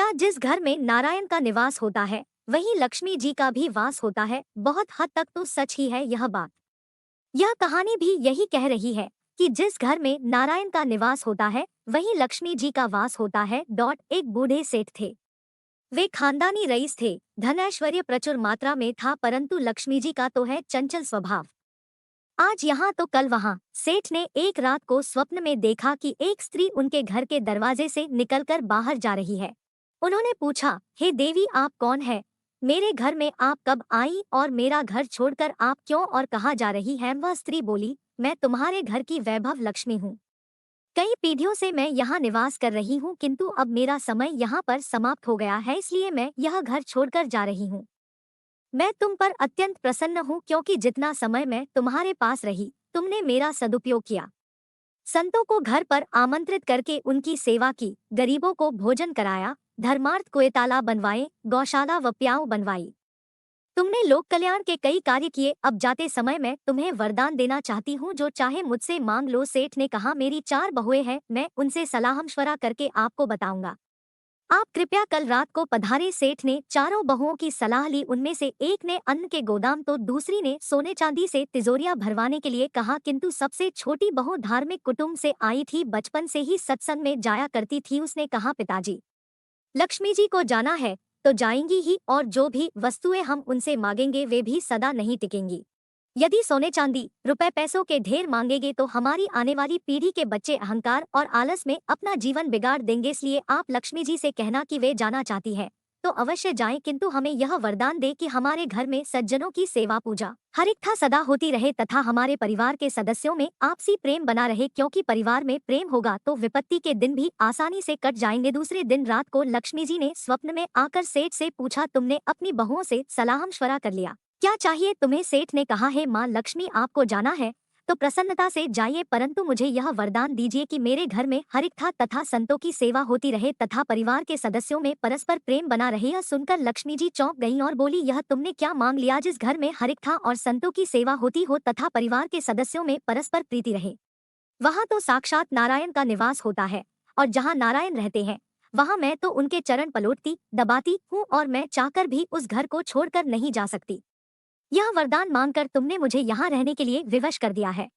क्या जिस घर में नारायण का निवास होता है वहीं लक्ष्मी जी का भी वास होता है? बहुत हद तक तो सच ही है यह बात। यह कहानी भी यही कह रही है कि जिस घर में नारायण का निवास होता है वहीं लक्ष्मी जी का वास होता है। एक बूढ़े सेठ थे। वे खानदानी रईस थे। धन ऐश्वर्य प्रचुर मात्रा में था, परंतु लक्ष्मी जी का तो है चंचल स्वभाव। आज यहाँ तो कल वहाँ। सेठ ने एक रात को स्वप्न में देखा कि एक स्त्री उनके घर के दरवाजे से निकलकर बाहर जा रही है। उन्होंने पूछा, हे देवी, आप कौन है? मेरे घर में आप कब आई और मेरा घर छोड़कर आप क्यों और कहाँ जा रही हैं? वह स्त्री बोली, मैं तुम्हारे घर की वैभव लक्ष्मी हूँ। कई पीढ़ियों से मैं यहाँ निवास कर रही हूँ, किंतु अब मेरा समय यहाँ पर समाप्त हो गया है, इसलिए मैं यह घर छोड़कर जा रही हूँ। मैं तुम पर अत्यंत प्रसन्न हूँ, क्योंकि जितना समय मैं तुम्हारे पास रही तुमने मेरा सदुपयोग किया। संतों को घर पर आमंत्रित करके उनकी सेवा की, गरीबों को भोजन कराया, धर्मार्थ कुएताला बनवाए, गौशाला व प्याऊ बनवाई। तुमने लोक कल्याण के कई कार्य किए। अब जाते समय मैं तुम्हें वरदान देना चाहती हूँ, जो चाहे मुझसे मांग लो। सेठ ने कहा, मेरी 4 बहुएं हैं, मैं उनसे सलाह मशवरा करके आपको बताऊंगा। आप कृपया कल रात को पधारे। सेठ ने चारों बहुओं की सलाह ली। उनमें से एक ने अन्न के गोदाम तो दूसरी ने सोने चांदी से तिजोरियां भरवाने के लिए कहा, किंतु सबसे छोटी बहू धार्मिक कुटुंब से आई थी, बचपन से ही सत्संग में जाया करती थी। उसने कहा, पिताजी, लक्ष्मी जी को जाना है तो जाएंगी ही, और जो भी वस्तुएं हम उनसे मांगेंगे वे भी सदा नहीं टिकेंगी। यदि सोने चांदी रुपए पैसों के ढेर मांगेंगे तो हमारी आने वाली पीढ़ी के बच्चे अहंकार और आलस में अपना जीवन बिगाड़ देंगे। इसलिए आप लक्ष्मी जी से कहना कि वे जाना चाहती है तो अवश्य जाएं, किंतु हमें यह वरदान दे कि हमारे घर में सज्जनों की सेवा पूजा हरिकथा सदा होती रहे तथा हमारे परिवार के सदस्यों में आपसी प्रेम बना रहे, क्योंकि परिवार में प्रेम होगा तो विपत्ति के दिन भी आसानी से कट जाएंगे। दूसरे दिन रात को लक्ष्मी जी ने स्वप्न में आकर सेठ से पूछा, तुमने अपनी बहुओं से सलाह मशवरा कर लिया? क्या चाहिए तुम्हें? सेठ ने कहा, है माँ लक्ष्मी, आपको जाना है तो प्रसन्नता से जाइए, परंतु मुझे यह वरदान दीजिए कि मेरे घर में हरिकथा तथा संतों की सेवा होती रहे तथा परिवार के सदस्यों में परस्पर प्रेम बना रहे। यह सुनकर लक्ष्मी जी चौंक गईं और बोली, यह तुमने क्या मांग लिया? जिस घर में हरिकथा और संतों की सेवा होती हो तथा परिवार के सदस्यों में परस्पर प्रीति रहे, वहाँ तो साक्षात नारायण का निवास होता है, और जहाँ नारायण रहते हैं वहाँ मैं तो उनके चरण पलोटती दबाती हूँ, और मैं चाहकर भी उस घर को छोड़कर नहीं जा सकती। यह वरदान मांगकर तुमने मुझे यहाँ रहने के लिए विवश कर दिया है।